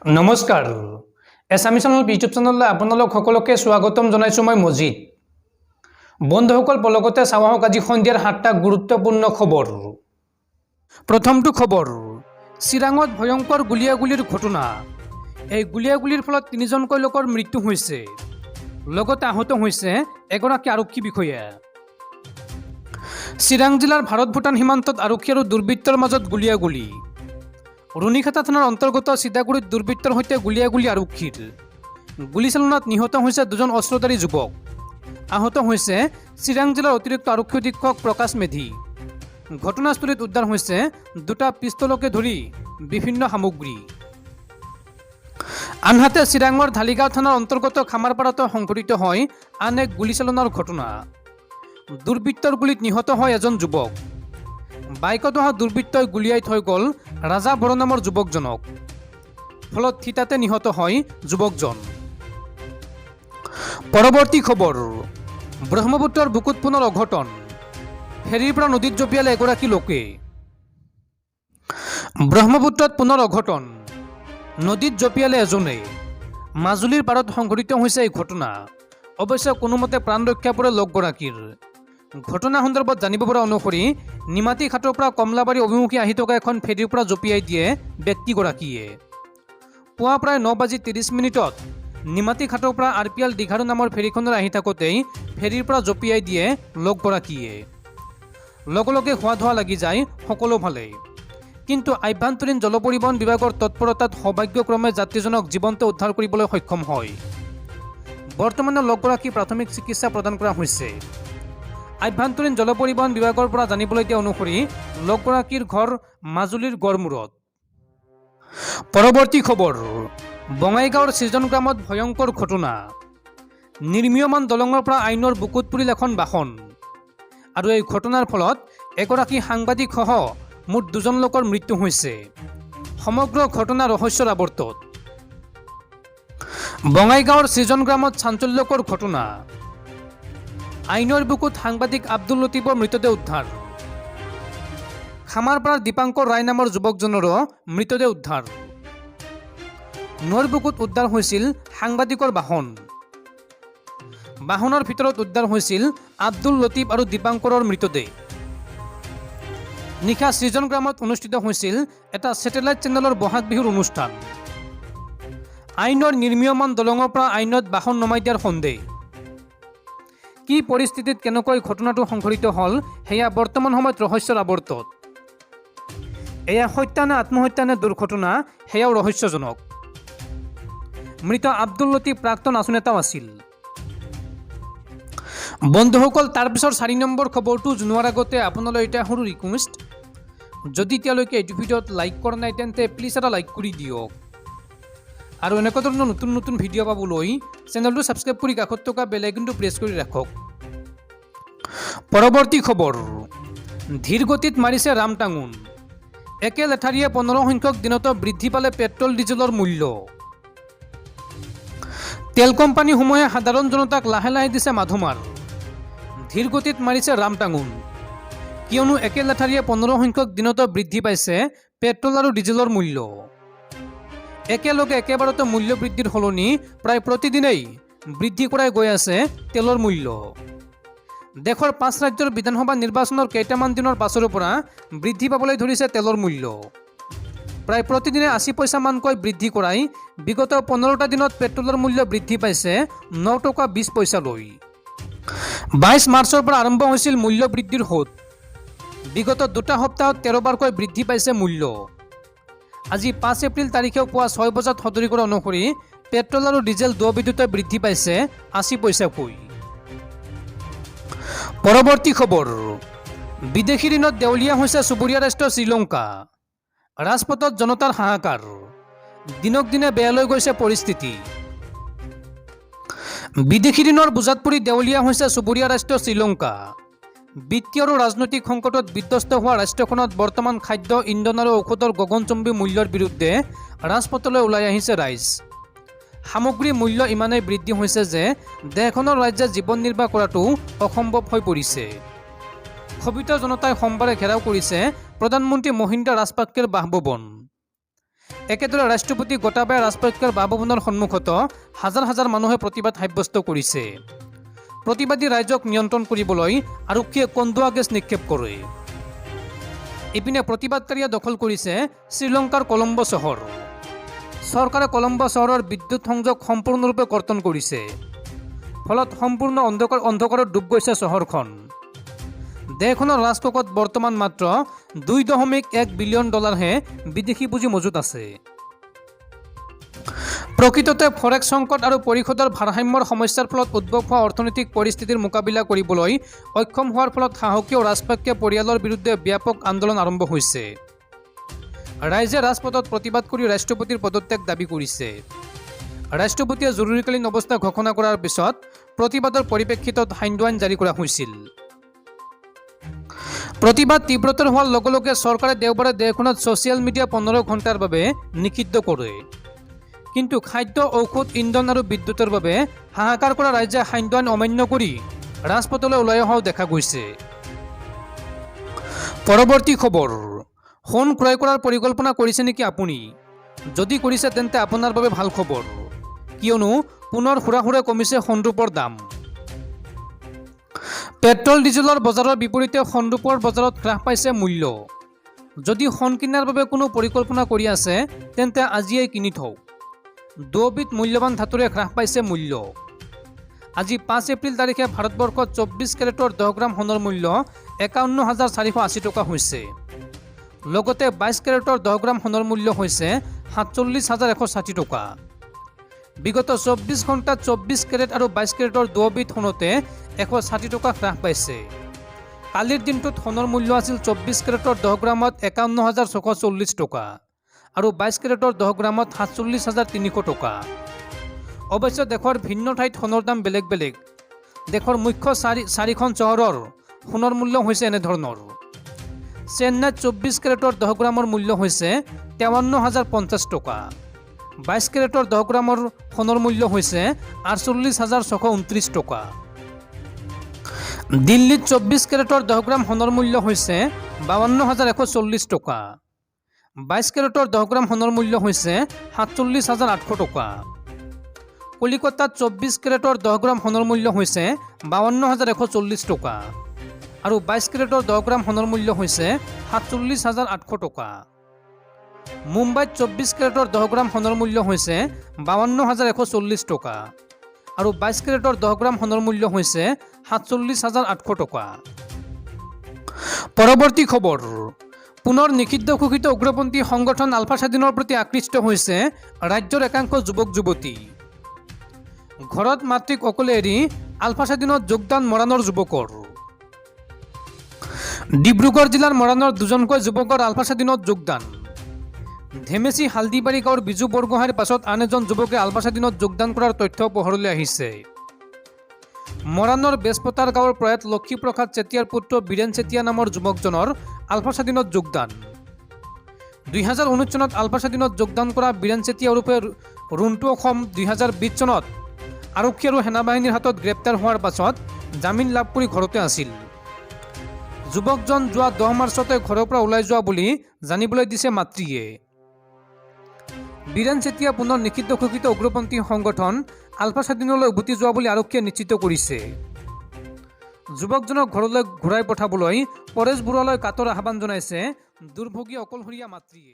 নমস্কাৰ এছামিছ ইউটিউব চেনেললৈ আপোনালোক সকলোকে স্বাগতম জনাইছোঁ মই মজিদ বন্ধুসকল পলকতে চাওঁ আহক আজি সন্ধিয়াৰ 7টা গুৰুত্বপূৰ্ণ খবৰ প্ৰথমটো খবৰ চিৰাঙত ভয়ংকৰ গুলিয়াগুলিৰ ঘটনা এই গুলিয়াগুলিৰ ফলত তিনিজনকৈ লোকৰ মৃত্যু হৈছে লগতে আহত হৈছে এগৰাকী আৰক্ষী বিষয়া চিৰাং জিলাৰ ভাৰত ভূটান সীমান্তত আৰক্ষী আৰু দুৰ্বৃত্তৰ মাজত গুলিয়াগুলি ৰুণিখাতা থানাৰ অন্তৰ্গত চিদাগুৰিত দুৰ্বৃত্তৰ সৈতে গুলিয়াগুলি আৰক্ষীৰ গুলীচালনাত নিহত হৈছে দুজন অস্ত্ৰধাৰী যুৱক আহত হৈছে চিৰাং জিলাৰ অতিৰিক্ত আৰক্ষী অধীক্ষক প্ৰকাশ মেধি ঘটনাস্থলীত উদ্ধাৰ হৈছে দুটা পিস্তলকে ধৰি বিভিন্ন সামগ্ৰী আনহাতে চিৰাঙৰ ধালিগাঁও থানাৰ অন্তৰ্গত খামাৰপাৰাতো সংঘটিত হয় আন এক গুলীচালনাৰ ঘটনা দুৰ্বৃত্তৰ গুলীত নিহত হয় এজন যুৱক বাইকত অহা দুৰ্বৃত্তই গুলিয়াই থৈ গ'ল ৰাজা বড়ো নামৰ যুৱকজনক ফলত থিতাতে নিহত হয় যুৱকজন পৰৱৰ্তী খবৰ ব্ৰহ্মপুত্ৰৰ বুকুত পুনৰ অঘটন ফেৰীৰ পৰা নদীত জঁপিয়ালে এগৰাকী লোকে ব্ৰহ্মপুত্ৰত পুনৰ অঘটন নদীত জঁপিয়ালে এজনে মাজুলীৰ পাৰত সংঘটিত হৈছে এই ঘটনা অৱশ্যে কোনোমতে প্ৰাণ ৰক্ষা পৰে লোকগৰাকীৰ ঘটনা সন্দৰ্ভত জানিব পৰা অনুসৰি নিমাতী ঘাটৰ পৰা কমলাবাৰী অভিমুখী আহি থকা এখন ফেৰীৰ পৰা জঁপিয়াই দিয়ে ব্যক্তিগৰাকীয়ে পুৱা প্ৰায় 9:30 নিমাতী ঘাটৰ পৰা RPL দীঘাৰু নামৰ ফেৰীখনৰ আহি থাকোঁতেই ফেৰীৰ পৰা জঁপিয়াই দিয়ে লোকগৰাকীয়ে লগে লগে হোৱা ধোৱা লাগি যায় সকলোফালে কিন্তু আভ্যন্তৰীণ জল পৰিবহণ বিভাগৰ তৎপৰতাত সৌভাগ্যক্ৰমে যাত্ৰীজনক জীৱন্ত উদ্ধাৰ কৰিবলৈ সক্ষম হয় বৰ্তমানে লোকগৰাকী প্ৰাথমিক চিকিৎসা প্ৰদান কৰা হৈছে আভ্যন্তৰীণ জল পৰিবহণ বিভাগৰ পৰা জানিবলৈ দিয়া অনুসৰি লোকগৰাকীৰ ঘৰ মাজুলীৰ গড়মূৰত পৰৱৰ্তী খবৰ বঙাইগাঁৱৰ সৃজন গ্ৰামত ভয়ংকৰ ঘটনা নিৰ্মীয়মান দলঙৰ পৰা আইনৰ বুকুত পৰিল এখন বাহন আৰু এই ঘটনাৰ ফলত এগৰাকী সাংবাদিকসহ মুঠ দুজন লোকৰ মৃত্যু হৈছে সমগ্ৰ ঘটনা ৰহস্যৰ আৱৰ্তত বঙাইগাঁৱৰ সৃজন গ্ৰামত চাঞ্চল্যকৰ ঘটনা আইনৰ বুকুত সাংবাদিক আব্দুল লতিফৰ মৃতদেহ উদ্ধাৰ খামাৰপাৰাৰ দীপাংকৰ ৰায় নামৰ যুৱকজনৰো মৃতদেহ উদ্ধাৰ নৈৰ বুকুত উদ্ধাৰ হৈছিল সাংবাদিকৰ বাহনৰ ভিতৰত উদ্ধাৰ হৈছিল আব্দুল লতিফ আৰু দীপাংকৰৰ মৃতদেহ নিশা সৃজন গ্ৰামত অনুষ্ঠিত হৈছিল এটা ছেটেলাইট চেনেলৰ বহাগ বিহুৰ অনুষ্ঠান আইনৰ নিৰ্মীয়মান দলঙৰ পৰা আইনত বাহন নমাই দিয়াৰ সন্দেহ কি পৰিস্থিতিত কেনেকৈ ঘটনাটো সংঘটিত হ'ল সেয়া বৰ্তমান সময়ত ৰহস্যৰ আৱৰ্তত এয়া হত্যা নে আত্মহত্যা নে দুৰ্ঘটনা সেয়াও ৰহস্যজনক মৃত আব্দুল লতিফ প্ৰাক্তন আছু নেতাও আছিল বন্ধুসকল তাৰপিছৰ 4 নম্বৰ খবৰটো জনোৱাৰ আগতে আপোনালৈ এটা সৰু ৰিকুৱেষ্ট যদি এতিয়ালৈকে এইটো ভিডিঅ'ত লাইক কৰা নাই তেন্তে প্লিজ এটা লাইক কৰি দিয়ক আৰু এনেকুৱা ধৰণৰ নতুন নতুন ভিডিঅ' পাবলৈ চেনেলটো ছাবস্ক্ৰাইব কৰি কাষত থকা বেল আইকনটো প্ৰেছ কৰি ৰাখক পৰৱৰ্তী খবৰ ধীৰ গতিত মাৰিছে ৰামটাঙোন একে লেঠাৰিয়ে 15 সংখ্যক দিনতো বৃদ্ধি পালে পেট্ৰল ডিজেলৰ মূল্য তেল কোম্পানীসমূহে সাধাৰণ জনতাক লাহে লাহে দিছে মাধুমাৰ ধীৰ গতিত মাৰিছে ৰামটাঙোন কিয়নো একে লেঠাৰিয়ে 15 সংখ্যক দিনতো বৃদ্ধি পাইছে পেট্ৰল আৰু ডিজেলৰ মূল্য একেলগে একেবাৰতে মূল্য বৃদ্ধিৰ সলনি প্ৰায় প্ৰতিদিনেই বৃদ্ধি কৰাই গৈ আছে তেলৰ মূল্য দেশৰ 5 ৰাজ্যৰ বিধানসভা নিৰ্বাচনৰ কেইটামান দিনৰ পাছৰ পৰা বৃদ্ধি পাবলৈ ধৰিছে তেলৰ মূল্য প্ৰায় প্ৰতিদিনে 80 পইচা মানকৈ বৃদ্ধি কৰাই বিগত 15টা দিনত পেট্ৰলৰ মূল্য বৃদ্ধি পাইছে 9 টকা 20 পইচালৈ 22 মাৰ্চৰ পৰা আৰম্ভ হৈছিল মূল্য বৃদ্ধিৰ সোঁত বিগত 2টা সপ্তাহত 13 বাৰকৈ বৃদ্ধি পাইছে মূল্য আজি 5 এপ্ৰিল তাৰিখে পুৱা 6 বজাত সদৰি কৰা অনুসৰি পেট্ৰল আৰু ডিজেল দুয়োবিধতে বৃদ্ধি পাইছে 80 পইচাকৈ পৰৱৰ্তী খবৰ বিদেশী ঋণত দেউলীয়া হৈছে চুবুৰীয়া ৰাষ্ট্ৰ শ্ৰীলংকা ৰাজপথত জনতাৰ হাহাকাৰ দিনক দিনে বেয়ালৈ গৈছে পৰিস্থিতি বিদেশী ঋণৰ বোজাত পৰি দেউলীয়া হৈছে চুবুৰীয়া ৰাষ্ট্ৰ শ্ৰীলংকা বিত্তীয় আৰু ৰাজনৈতিক সংকটত বিধ্বস্ত হোৱা ৰাষ্ট্ৰখনত বৰ্তমান খাদ্য ইন্ধন আৰু ঔষধৰ গগনচুম্বী মূল্যৰ বিৰুদ্ধে ৰাজপথলৈ ওলাই আহিছে ৰাইজ সামগ্ৰীৰ মূল্য ইমানেই বৃদ্ধি হৈছে যে দেশখনৰ ৰাজ্যে জীৱন নিৰ্বাহ কৰাটো অসম্ভৱ হৈ পৰিছে ক্ষোভিত জনতাই সোমবাৰে ঘেৰাও কৰিছে প্ৰধানমন্ত্ৰী মহিন্দ্ৰা ৰাজপাক্ষেৰ বাসভৱন একেদৰে ৰাষ্ট্ৰপতি গোটাবায়া ৰাজপক্ষৰ বাসভৱনৰ সন্মুখতো হাজাৰ হাজাৰ মানুহে প্ৰতিবাদ সাব্যস্ত কৰিছে। প্ৰতিবাদী ৰাইজক নিয়ন্ত্ৰণ কৰিবলৈ আৰক্ষীয়ে কন্দুৱা গেছ নিক্ষেপ কৰে। ইপিনে প্ৰতিবাদকাৰীয়ে দখল কৰিছে শ্ৰীলংকাৰ কলম্বো চহৰ। চৰকাৰে কলম্বো চহৰৰ বিদ্যুৎ সংযোগ সম্পূৰ্ণৰূপে কৰ্তন কৰিছে। ফলত সম্পূৰ্ণ অন্ধকাৰত ডুব গৈছে চহৰখন। দেশখনৰ ৰাজকোষত বৰ্তমান মাত্ৰ $2.1 বিলিয়ন বিদেশী পুঁজি মজুত আছে। প্ৰকৃততে ফৰেক্স সংকট আৰু পৰিষদৰ ভাৰসাম্যৰ সমস্যাৰ ফলত উদ্ভৱ হোৱা অৰ্থনৈতিক পৰিস্থিতিৰ মোকাবিলা কৰিবলৈ অক্ষম হোৱাৰ ফলত শাসকীয় ৰাজপক্ষে পৰিয়ালৰ বিৰুদ্ধে ব্যাপক আন্দোলন আৰম্ভ হৈছে। ৰাইজে ৰাজপথত প্ৰতিবাদ কৰি ৰাষ্ট্ৰপতিৰ পদত্যাগ দাবী কৰিছে। ৰাষ্ট্ৰপতিয়ে জৰুৰীকালীন অৱস্থা ঘোষণা কৰাৰ পিছত প্ৰতিবাদৰ পৰিপ্ৰেক্ষিতত সান্ধ্য আইন জাৰি কৰা হৈছিল। প্ৰতিবাদ তীব্ৰতৰ হোৱাৰ লগে লগে চৰকাৰে দেওবাৰে দেশখনত ছ'চিয়েল মিডিয়া 15 ঘণ্টাৰ বাবে নিষিদ্ধ কৰে। কিন্তু খাদ্য, ঔষধ, ইন্ধন আৰু বিদ্যুতৰ বাবে হাহাকাৰ কৰা ৰাইজে সান্ধ্য আইন অমান্য কৰি ৰাজপথলৈ ওলাই অহাও দেখা গৈছে। পৰৱৰ্তী খবৰ, সোণ ক্ৰয় কৰাৰ পৰিকল্পনা কৰিছে নেকি আপুনি? যদি কৰিছে তেন্তে আপোনাৰ বাবে ভাল খবৰ, কিয়নো পুনৰ হুৰাহুৰে কমিছে সোণৰূপৰ দাম। পেট্ৰল ডিজেলৰ বজাৰৰ বিপৰীতে সোণৰূপৰ বজাৰত হ্ৰাস পাইছে মূল্য। যদি সোণ কিনাৰ বাবে কোনো পৰিকল্পনা কৰি আছে তেন্তে আজিয়েই কিনি থওক। দুবিধ মূল্যৱান ধাতুৰে হ্ৰাস পাইছে মূল্য। আজি 5 এপ্ৰিল তাৰিখে ভাৰতবৰ্ষত 24 কেৰেটৰ 10 গ্ৰাম সোণৰ মূল্য 51,480 টকা হৈছে। লগতে 22 কেৰেটৰ 10 গ্ৰাম সোণৰ মূল্য হৈছে 47,160 টকা। বিগত 24 ঘণ্টাত 24 কেৰেট আৰু 22 কেৰেটৰ দুবিধ সোণতে 160 টকা হ্ৰাস পাইছে। কালিৰ দিনটোত সোণৰ মূল্য আছিল 24 কেৰেটৰ 10 গ্ৰামত 51,640 টকা আৰু 22 কেৰেটৰ 10 গ্ৰামত 47,300 টকা। অৱশ্যে দেশৰ ভিন্ন ঠাইত সোণৰ দাম বেলেগ বেলেগ। দেশৰ মুখ্য চাৰিখন চহৰৰ সোণৰ মূল্য হৈছে এনেধৰণৰ: চেন্নাইত 24 কেৰেটৰ 10 গ্ৰামৰ মূল্য হৈছে 53,050 টকা। 22 কেৰেটৰ 10 গ্ৰামৰ সোণৰ মূল্য হৈছে 48,629 টকা। দিল্লীত 24 কেৰেটৰ 10 গ্ৰাম সোণৰ মূল্য হৈছে 52,140 টকা। 22 কেৰেটৰ 10 গ্ৰাম সোণৰ মূল্য হৈছে 47,800 টকা। কলিকতাত 24 কেৰেটৰ 10 গ্ৰাম সোণৰ মূল্য হৈছে 52,140 টকা আৰু 22 কেৰেটৰ 10 গ্ৰাম সোণৰ মূল্য হৈছে 47,800 টকা। মুম্বাইত 24 কেৰেটৰ 10 গ্ৰাম সোণৰ মূল্য হৈছে 52,140 টকা আৰু 22 কেৰেটৰ 10 গ্ৰাম সোণৰ মূল্য হৈছে 47,800 টকা। পৰৱৰ্তী খবৰ, পুনৰ নিষিদ্ধ ঘোষিত উগ্ৰপন্থী সংগঠন আলফা স্বাধীনৰ প্ৰতি আকৃষ্ট হৈছে ৰাজ্যৰ একাংশ যুৱক যুৱতী। ঘৰত মাতৃক অকলে এৰি আলফা স্বাধীনত যোগদান মৰাণৰ যুৱকৰ। ডিব্ৰুগড় জিলাৰ মৰাণৰ দুজনকৈ যুৱকৰ আলফা স্বাধীনত যোগদান। ধেমেচি হালদিবাৰী গাঁৱৰ বিজু বৰগোহাঁইৰ পাছত আন এজন যুৱকে আলফা স্বাধীনত যোগদান কৰাৰ তথ্য পোহৰলৈ আহিছে। মৰাণৰ বেজপতাৰ গাঁৱৰ প্ৰয়াত লক্ষীপ্ৰসাদ চেতিয়াৰ পুত্ৰ বীৰেন চেতিয়া নামৰ যুৱকজনৰ আলফা স্বাধীনত যোগদান। 2019 চনত আলফা স্বাধীনত যোগদান কৰা বীৰেন চেতিয়া ওৰফে ৰুণ্টু অসম 2020 চনত আৰক্ষী আৰু সেনাবাহিনীৰ হাতত গ্ৰেপ্তাৰ হোৱাৰ পাছত জামিন লাভ কৰি ঘৰতে আছিল। যুৱকজন যোৱা 10 মাৰ্চতে ঘৰৰ পৰা ওলাই যোৱা বুলি জানিবলৈ দিছে মাতৃয়ে। বীৰেন চেতিয়া পুনৰ নিষিদ্ধ ঘোষিত উগ্ৰপন্থী সংগঠন আলফা স্বাধীনলৈ উভতি যোৱা বুলি আৰক্ষীয়ে নিশ্চিত কৰিছে। যুৱকজনক ঘৰলৈ ঘূৰাই পঠাবলৈ পৰেশ বৰুৱালৈ কাতৰ আহ্বান জনাইছে দুৰ্ভোগী অকলশৰীয়া মাতৃয়ে।